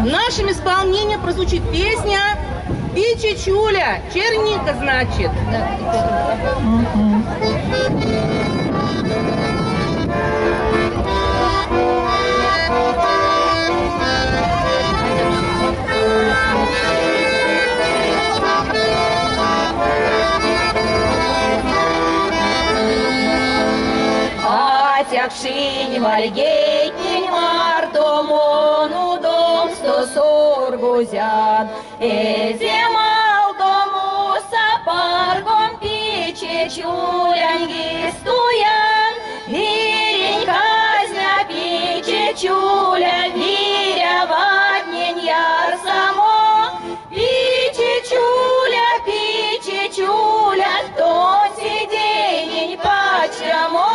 нашем исполнении прозвучит песня «Пичи-чуля», черника, значит. Атякшинь вальгейтнень мартомон удом сто соргузян, эземал дому сапаргом пичи чулянги стуян, вирень казня пичи чуля, виря ваднень яр само, пичи чуля, то сиденень пачамо.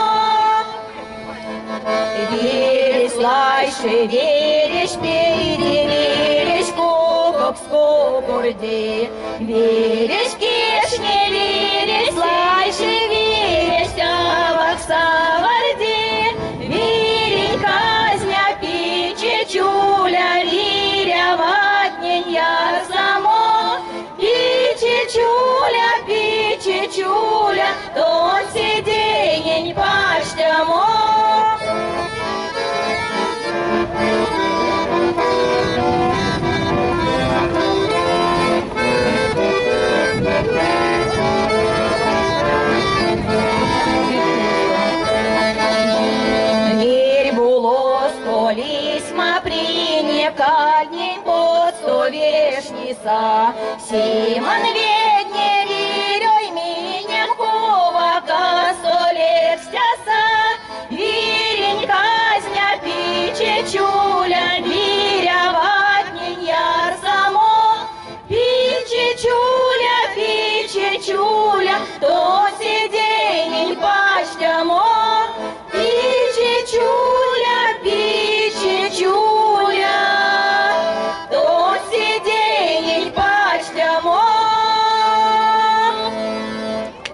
Веришь, лайше, веришь, переди, веришь, кубок, скобурди, веришь, кешне, веришь, лайше, веришь, савак, саварди, верень, казня, пичи, чуля, виря, ватнень, яр само, пичи, чуля, то сиденень паштямо. Кальнень под сто вешница, Симон ведне вирёй минем кувака, сто лет стяса, вирень казня пичи чуля, виря ватнень яр само, пичи чуля,